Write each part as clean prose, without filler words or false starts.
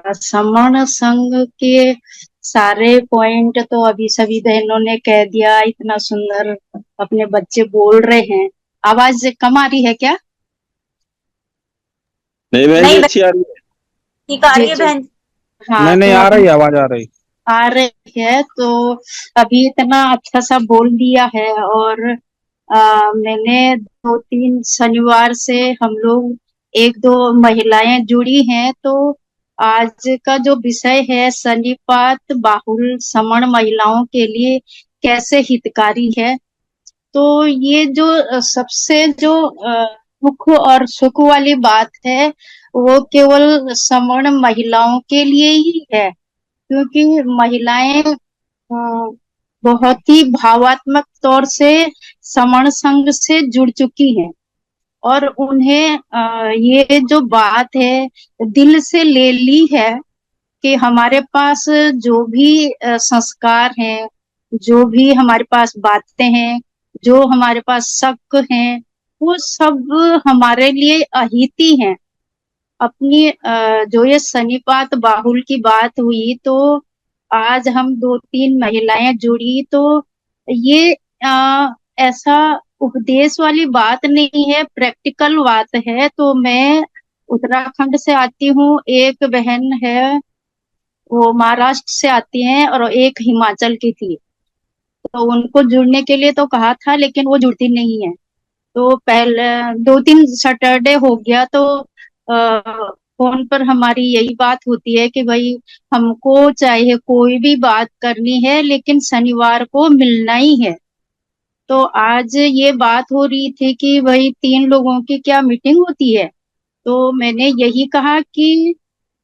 समण संघ के सारे पॉइंट तो अभी सभी बहनों ने कह दिया। इतना सुंदर अपने बच्चे बोल रहे हैं। आवाज कम आ रही है क्या? नहीं बहन जी, नहीं अच्छी आ रही है। ठीक आ रही है जी। बहन। हाँ, नहीं तो आ अभी रही, आवाज आ रही। आ रही है तो अभी इतना अच्छा सा बोल दिया है। और मैंने 2-3 शनिवार से हम लोग 1-2 महिलाएं जुड़ी हैं। तो आज का जो विषय है सन्निपात बाहुल समण महिलाओं के लिए कैसे हितकारी है। तो ये जो सबसे जो दुख और सुख वाली बात है वो केवल समण महिलाओं के लिए ही है। क्योंकि महिलाएं बहुत ही भावात्मक तौर से समण संघ से जुड़ चुकी हैं। और उन्हें ये जो बात है दिल से ले ली है कि हमारे पास जो भी संस्कार हैं, जो भी हमारे पास बातें हैं, जो हमारे पास शक हैं, वो सब हमारे लिए अहित हैं। अपनी जो ये सन्निपात बाहुल की बात हुई तो आज हम 2-3 महिलाएं जुड़ी तो ये ऐसा उपदेश वाली बात नहीं है, प्रैक्टिकल बात है। तो मैं उत्तराखंड से आती हूँ, एक बहन है वो महाराष्ट्र से आती हैं और एक हिमाचल की थी। तो उनको जुड़ने के लिए तो कहा था लेकिन वो जुड़ती नहीं है। तो पहले 2-3 सैटरडे हो गया तो फोन पर हमारी यही बात होती है कि भाई हमको चाहे कोई भी बात करनी है लेकिन शनिवार को मिलना ही है। तो आज ये बात हो रही थी कि भाई 3 लोगों की क्या मीटिंग होती है। तो मैंने यही कहा कि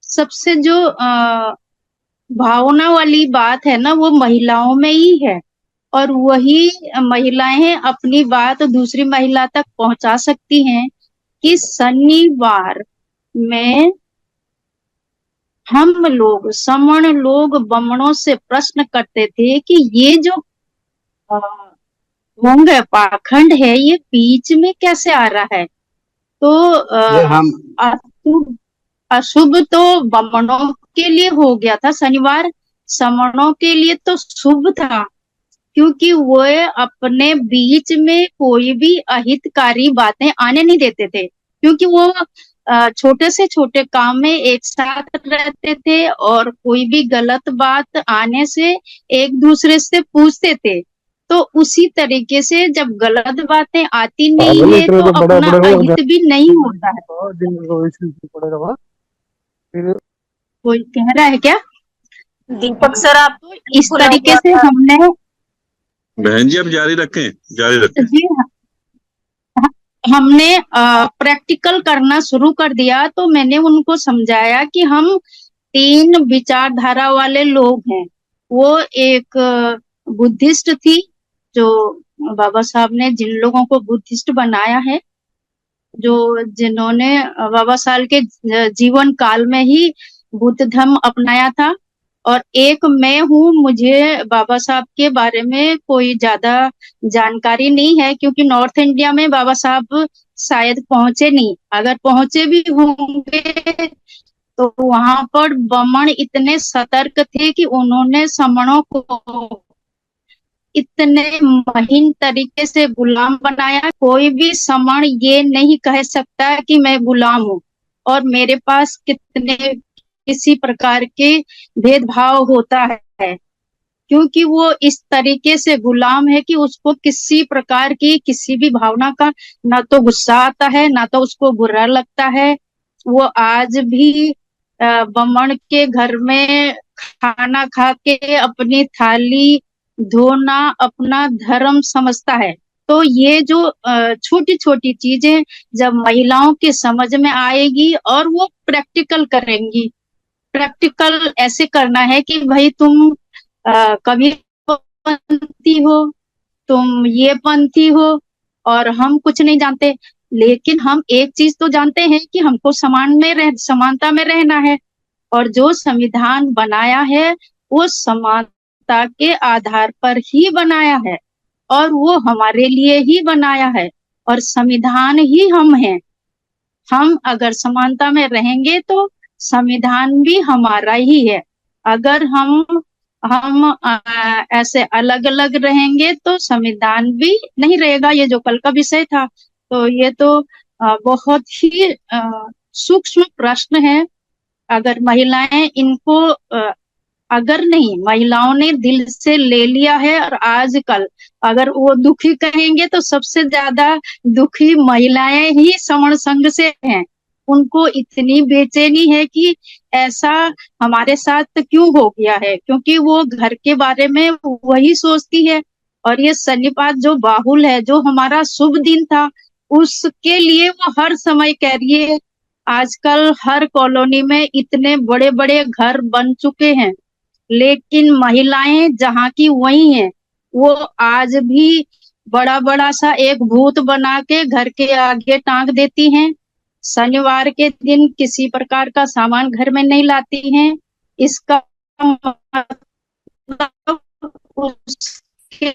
सबसे जो भावना वाली बात है ना वो महिलाओं में ही है। और वही महिलाएं अपनी बात दूसरी महिला तक पहुंचा सकती हैं कि शनिवार में हम लोग समण लोग बमणों से प्रश्न करते थे कि ये जो अ, ढोंग है, पाखंड है, ये बीच में कैसे आ रहा है। तो ये हम अशुभ अशुभ तो बमणों के लिए हो गया था शनिवार, समणों के लिए तो शुभ था। क्योंकि वो अपने बीच में कोई भी अहितकारी बातें आने नहीं देते थे। क्योंकि वो छोटे से छोटे काम में एक साथ रहते थे और कोई भी गलत बात आने से एक दूसरे से पूछते थे। तो उसी तरीके से जब गलत बातें आती नहीं है तो अपना अहित भी नहीं होता है। कोई कह रहा है क्या? दीपक सर आप तो इस तरीके से हमने बहन जी, आप जारी रखें, जारी रखें। जी हमने प्रैक्टिकल करना शुरू कर दिया। तो मैंने उनको समझाया कि हम 3 विचारधारा वाले लोग हैं। वो एक बुद्धिस्ट थी, जो बाबा साहब ने जिन लोगों को बुद्धिस्ट बनाया है, जो जिन्होंने बाबा साहब के जीवन काल में ही बुद्ध धर्म अपनाया था। और एक मैं हूँ, मुझे बाबा साहब के बारे में कोई ज्यादा जानकारी नहीं है क्योंकि नॉर्थ इंडिया में बाबा साहब शायद पहुंचे नहीं। अगर पहुंचे भी होंगे तो वहां पर बमन इतने सतर्क थे कि उन्होंने समणों को इतने महीन तरीके से गुलाम बनाया। कोई भी समण ये नहीं कह सकता कि मैं गुलाम हूँ और मेरे पास कितने किसी प्रकार के भेदभाव होता है। क्योंकि वो इस तरीके से गुलाम है कि उसको किसी प्रकार की किसी भी भावना का ना तो गुस्सा आता है ना तो उसको बुरा लगता है। वो आज भी बमन के घर में खाना खा के अपनी थाली धोना अपना धर्म समझता है। तो ये जो छोटी छोटी चीजें जब महिलाओं के समझ में आएगी और वो प्रैक्टिकल करेंगी। प्रैक्टिकल ऐसे करना है कि भाई तुम कभी पंथी हो, तुम ये पंथी हो और हम कुछ नहीं जानते। लेकिन हम एक चीज तो जानते हैं कि हमको समानता में रहना है। और जो संविधान बनाया है वो समानता के आधार पर ही बनाया है और वो हमारे लिए ही बनाया है और संविधान ही हम हैं। हम अगर समानता में रहेंगे तो संविधान भी हमारा ही है। अगर हम ऐसे अलग अलग रहेंगे तो संविधान भी नहीं रहेगा। ये जो कल का विषय था, तो ये तो बहुत ही सूक्ष्म प्रश्न है। अगर महिलाएं इनको अगर नहीं, महिलाओं ने दिल से ले लिया है, और आजकल अगर वो दुखी कहेंगे तो सबसे ज्यादा दुखी महिलाएं ही सवर्ण संघ से हैं। उनको इतनी बेचैनी है कि ऐसा हमारे साथ क्यों हो गया है, क्योंकि वो घर के बारे में वही सोचती है। और ये सन्निपात जो बाहुल है, जो हमारा शुभ दिन था, उसके लिए वो हर समय कह रही है। आजकल हर कॉलोनी में इतने बड़े बड़े घर बन चुके हैं, लेकिन महिलाएं जहाँ की वही हैं। वो आज भी बड़ा बड़ा सा एक भूत बना के घर के आगे टांग देती हैं। शनिवार के दिन किसी प्रकार का सामान घर में नहीं लाती हैं। इसका मतलब उसके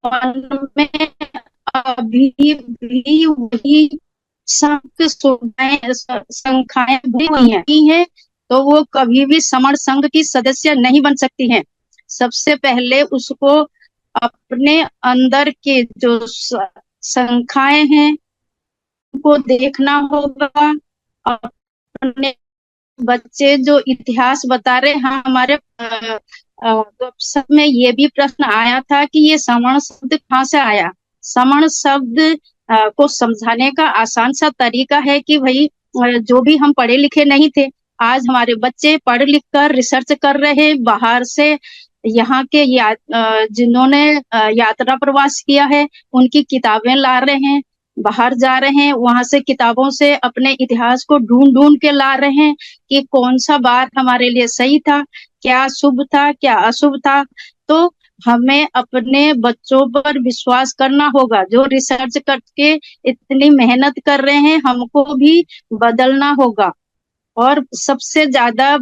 मन में अभी भी वही सब सुविधाएं संख्याएं भरी हुई हैं, तो वो कभी भी समर संघ की सदस्य नहीं बन सकती हैं। सबसे पहले उसको अपने अंदर के जो संख्याएं हैं उनको देखना होगा। अपने बच्चे जो इतिहास बता रहे हैं, हमारे गपशप में ये भी प्रश्न आया था कि ये समण शब्द कहाँ से आया। समण शब्द को समझाने का आसान सा तरीका है कि भाई जो भी हम पढ़े लिखे नहीं थे, आज हमारे बच्चे पढ़ लिख कर रिसर्च कर रहे हैं। बाहर से यहाँ के जिन्होंने यात्रा प्रवास किया है, उनकी किताबें ला रहे हैं, बाहर जा रहे हैं, वहां से किताबों से अपने इतिहास को ढूंढ ढूंढ के ला रहे हैं कि कौन सा बात हमारे लिए सही था, क्या शुभ था, क्या अशुभ था। तो हमें अपने बच्चों पर विश्वास करना होगा। जो रिसर्च करके इतनी मेहनत कर रहे हैं, हमको भी बदलना होगा। और सबसे ज्यादा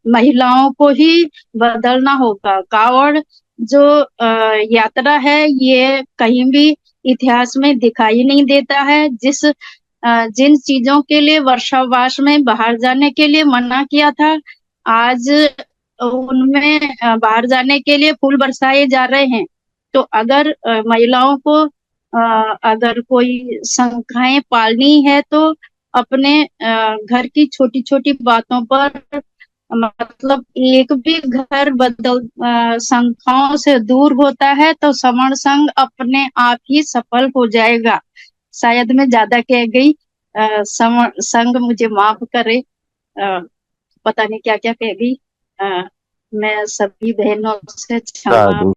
महिलाओं को ही बदलना होगा। कावड़ जो यात्रा है, ये कहीं भी इतिहास में दिखाई नहीं देता है। जिन चीजों के लिए वर्षावास में बाहर जाने के लिए मना किया था, आज उनमें बाहर जाने के लिए फूल बरसाए जा रहे हैं। तो अगर महिलाओं को अगर कोई संख्याएं पालनी है, तो अपने घर की छोटी छोटी बातों पर, मतलब एक भी घर बदल संख्याओं से दूर होता है तो समण संघ अपने आप ही सफल हो जाएगा। शायद मैं ज्यादा कह गई, समण संघ मुझे माफ करे। पता नहीं क्या क्या कह गई। मैं सभी बहनों से क्षमा साधु